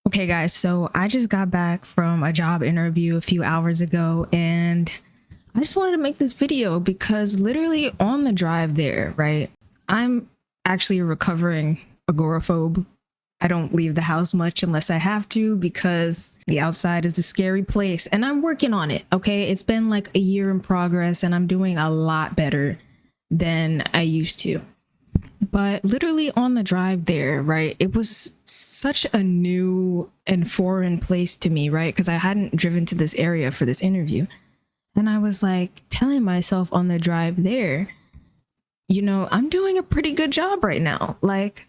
Okay, guys, so I just got back from a job interview a few hours ago, and I just wanted to make this video because literally on the drive there, right? I'm actually a recovering agoraphobe. I don't leave the house much unless I have to because the outside is a scary place, and I'm working on it, okay? It's been like a year in progress, and I'm doing a lot better than I used to. But literally on the drive there, right, it was such a new and foreign place to me, right? Because I hadn't driven to this area for this interview. And I was like telling myself on the drive there, I'm doing a pretty good job right now. Like,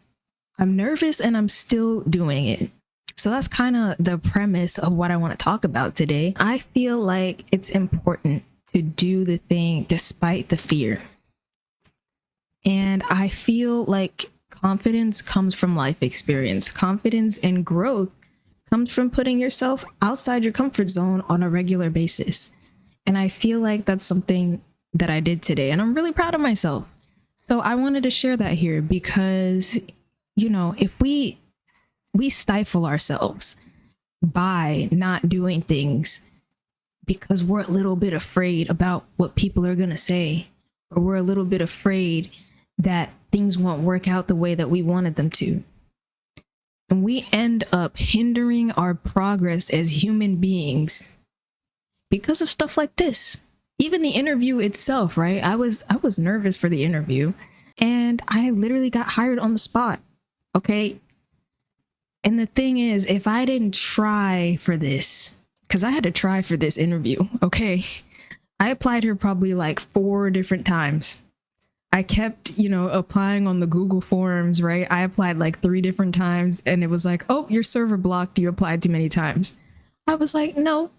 I'm nervous and I'm still doing it. So that's kind of the premise of what I want to talk about today. I feel like it's important to do the thing despite the fear. And I feel like confidence comes from life experience. Confidence and growth comes from putting yourself outside your comfort zone on a regular basis. And I feel like that's something that I did today, and I'm really proud of myself. So I wanted to share that here because, if we stifle ourselves by not doing things because we're a little bit afraid about what people are going to say, or we're a little bit afraid that things won't work out the way that we wanted them to. And we end up hindering our progress as human beings because of stuff like this. Even the interview itself, right? I was nervous for the interview, and I literally got hired on the spot. Okay. And the thing is, if I didn't try for this, because I had to try for this interview, okay, I applied here probably like 4 different times. I kept, applying on the Google forms, right? I applied like 3 different times, and it was like, oh, your server blocked. You applied too many times. I was like, no.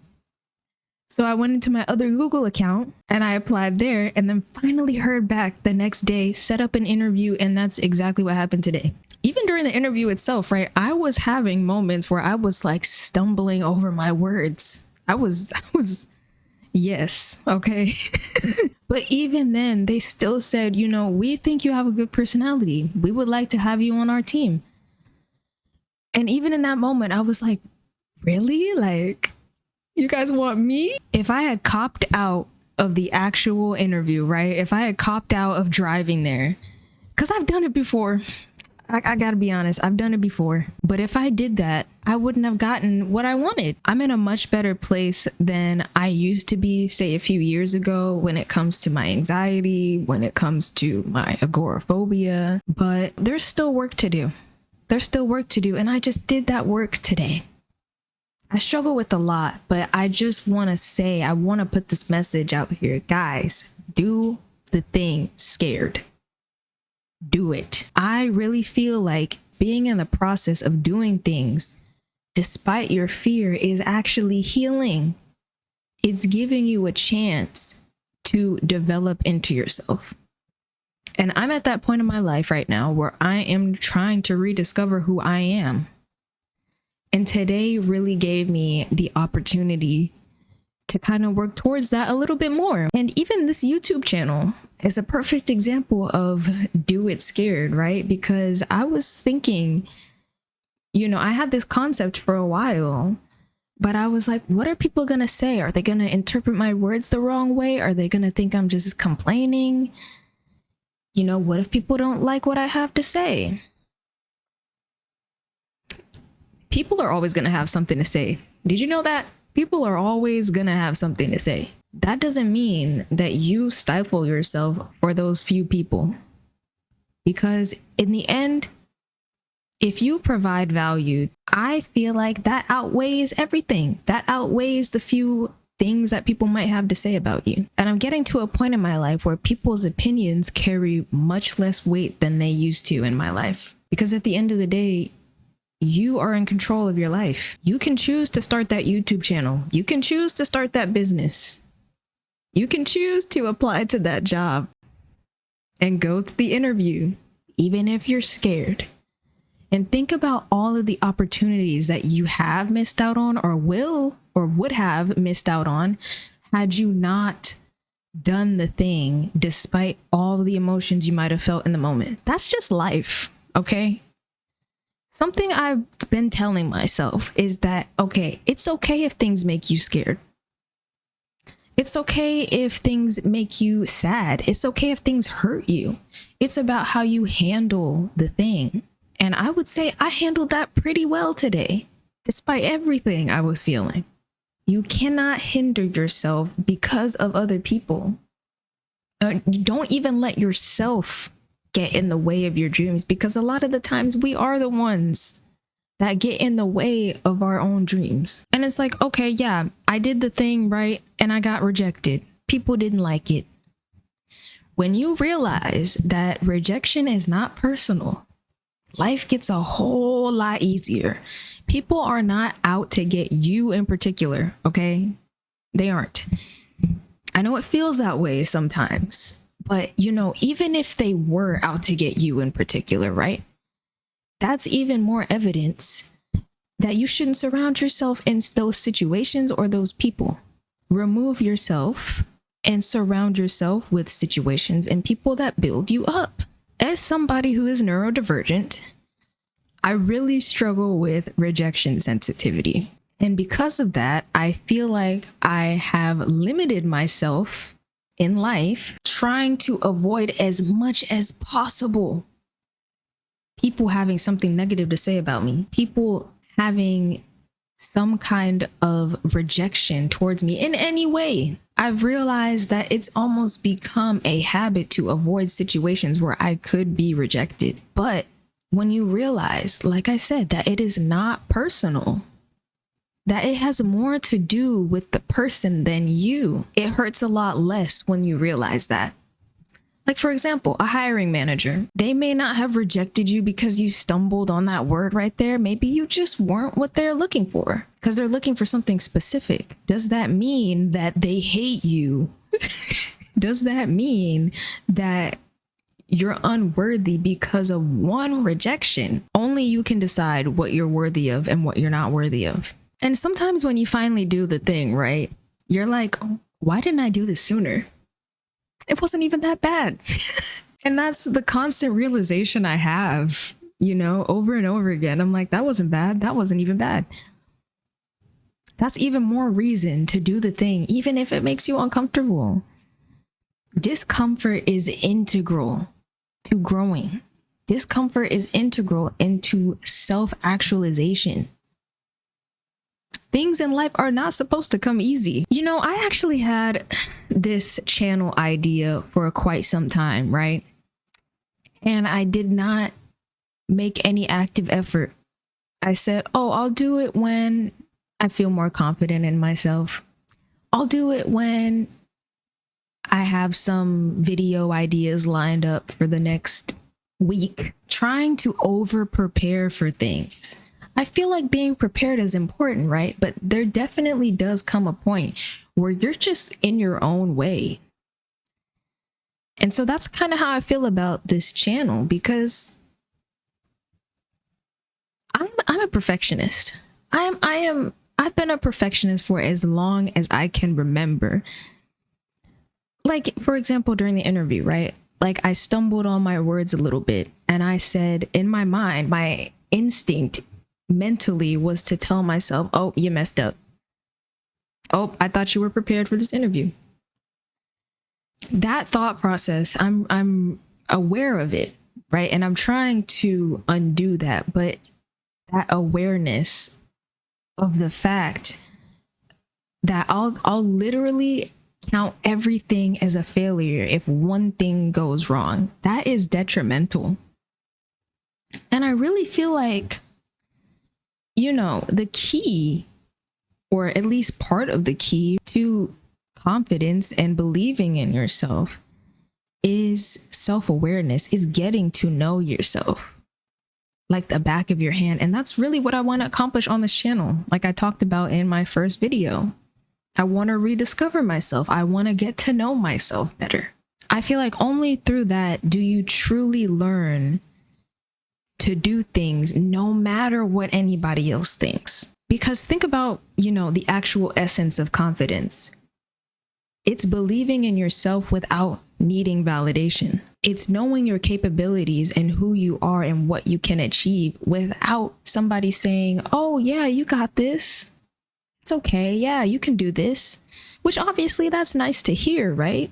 So I went into my other Google account and I applied there, and then finally heard back the next day, set up an interview, and that's exactly what happened today. Even during the interview itself, right? I was having moments where I was like stumbling over my words. I was yes, okay. But even then, they still said, we think you have a good personality. We would like to have you on our team. And even in that moment, I was like, really? Like, you guys want me? If I had copped out of the actual interview, right? If I had copped out of driving there, because I've done it before. I gotta be honest, I've done it before. But if I did that, I wouldn't have gotten what I wanted. I'm in a much better place than I used to be, say, a few years ago, when it comes to my anxiety, when it comes to my agoraphobia. But there's still work to do. There's still work to do. And I just did that work today. I struggle with a lot, but I just want to say, I want to put this message out here. Guys, do the thing scared. Do it. I really feel like being in the process of doing things despite your fear is actually healing. It's giving you a chance to develop into yourself. And I'm at that point in my life right now where I am trying to rediscover who I am. And today really gave me the opportunity to kind of work towards that a little bit more. And even this YouTube channel is a perfect example of do it scared, right? Because I was thinking, I had this concept for a while, but I was like, what are people going to say? Are they going to interpret my words the wrong way? Are they going to think I'm just complaining? What if people don't like what I have to say? People are always going to have something to say. Did you know that? People are always going to have something to say. That doesn't mean that you stifle yourself for those few people. Because in the end, if you provide value, I feel like that outweighs everything. That outweighs the few things that people might have to say about you. And I'm getting to a point in my life where people's opinions carry much less weight than they used to in my life. Because at the end of the day, you are in control of your life. You can choose to start that YouTube channel. You can choose to start that business. You can choose to apply to that job and go to the interview, even if you're scared. And think about all of the opportunities that you have missed out on, or will or would have missed out on, had you not done the thing despite all the emotions you might have felt in the moment. That's just life, okay? Something I been telling myself is that, okay, it's okay if things make you scared. It's okay if things make you sad. It's okay if things hurt you. It's about how you handle the thing. And I would say I handled that pretty well today, despite everything I was feeling. You cannot hinder yourself because of other people. Don't even let yourself get in the way of your dreams, because a lot of the times we are the ones that get in the way of our own dreams. And it's like, okay, yeah, I did the thing right and I got rejected. People didn't like it. When you realize that rejection is not personal, life gets a whole lot easier. People are not out to get you in particular, okay? They aren't. I know it feels that way sometimes, but even if they were out to get you in particular, right? That's even more evidence that you shouldn't surround yourself in those situations or those people. Remove yourself and surround yourself with situations and people that build you up. As somebody who is neurodivergent, I really struggle with rejection sensitivity. And because of that, I feel like I have limited myself in life, trying to avoid as much as possible people having something negative to say about me, people having some kind of rejection towards me in any way. I've realized that it's almost become a habit to avoid situations where I could be rejected. But when you realize, like I said, that it is not personal, that it has more to do with the person than you, it hurts a lot less when you realize that. Like, for example, a hiring manager, they may not have rejected you because you stumbled on that word right there. Maybe you just weren't what they're looking for because they're looking for something specific. Does that mean that they hate you? Does that mean that you're unworthy because of one rejection? Only you can decide what you're worthy of and what you're not worthy of. And sometimes when you finally do the thing, right, you're like, why didn't I do this sooner? It wasn't even that bad. And that's the constant realization I have, over and over again. I'm like, that wasn't bad. That wasn't even bad. That's even more reason to do the thing, even if it makes you uncomfortable. Discomfort is integral to growing. Discomfort is integral into self-actualization. Things in life are not supposed to come easy. I actually had this channel idea for quite some time, right? And I did not make any active effort. I said, I'll do it when I feel more confident in myself. I'll do it when I have some video ideas lined up for the next week. Trying to over prepare for things. I feel like being prepared is important, right? But there definitely does come a point where you're just in your own way. And so that's kind of how I feel about this channel, because I'm a perfectionist. I've been a perfectionist for as long as I can remember. Like, for example, during the interview, right? Like, I stumbled on my words a little bit and I said, in my mind, my instinct mentally was to tell myself, oh, you messed up. Oh, I thought you were prepared for this interview. That thought process, I'm aware of it, right? And I'm trying to undo that, but that awareness of the fact that I'll literally count everything as a failure if one thing goes wrong, that is detrimental. And I really feel like, the key, or at least part of the key to confidence and believing in yourself, is self-awareness, is getting to know yourself like the back of your hand. And that's really what I want to accomplish on this channel. Like I talked about in my first video, I want to rediscover myself. I want to get to know myself better. I feel like only through that do you truly learn to do things no matter what anybody else thinks. Because think about, the actual essence of confidence. It's believing in yourself without needing validation. It's knowing your capabilities and who you are and what you can achieve without somebody saying, oh yeah, you got this. It's okay. Yeah, you can do this, which obviously that's nice to hear, right?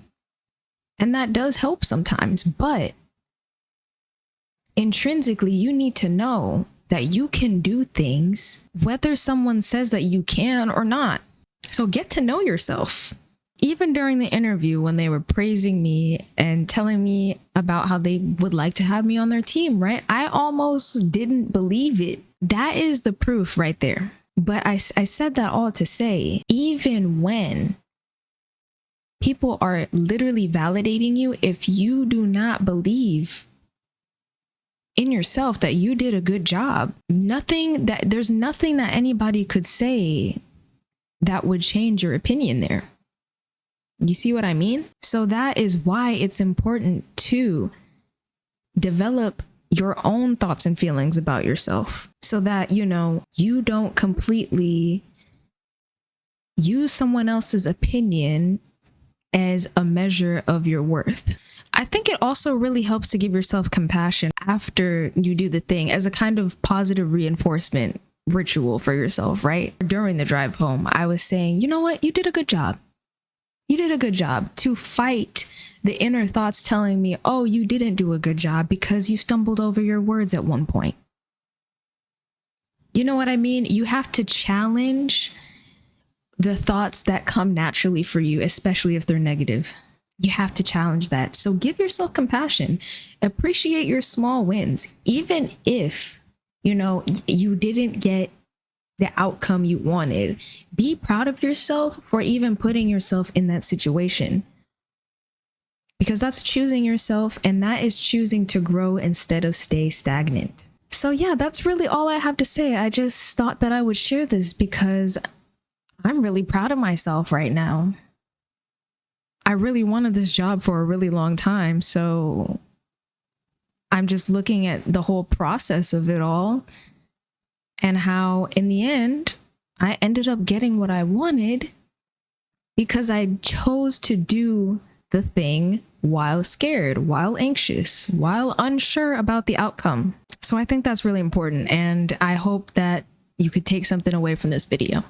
And that does help sometimes, but intrinsically, you need to know that you can do things, whether someone says that you can or not. So get to know yourself. Even during the interview, when they were praising me and telling me about how they would like to have me on their team, right? I almost didn't believe it. That is the proof right there. But I said that all to say, even when people are literally validating you, if you do not believe in yourself that you did a good job, there's nothing that anybody could say that would change your opinion there. You see what I mean? So that is why it's important to develop your own thoughts and feelings about yourself so that, you don't completely use someone else's opinion as a measure of your worth. I think it also really helps to give yourself compassion after you do the thing as a kind of positive reinforcement ritual for yourself, right? During the drive home, I was saying, you know what? You did a good job. You did a good job, to fight the inner thoughts telling me, oh, you didn't do a good job because you stumbled over your words at one point. You know what I mean? You have to challenge the thoughts that come naturally for you, especially if they're negative. You have to challenge that. So give yourself compassion. Appreciate your small wins, even if, you didn't get the outcome you wanted. Be proud of yourself for even putting yourself in that situation, because that's choosing yourself, and that is choosing to grow instead of stay stagnant. So yeah, that's really all I have to say. I just thought that I would share this because I'm really proud of myself right now. I really wanted this job for a really long time, so I'm just looking at the whole process of it all and how in the end, I ended up getting what I wanted because I chose to do the thing while scared, while anxious, while unsure about the outcome. So I think that's really important. And I hope that you could take something away from this video.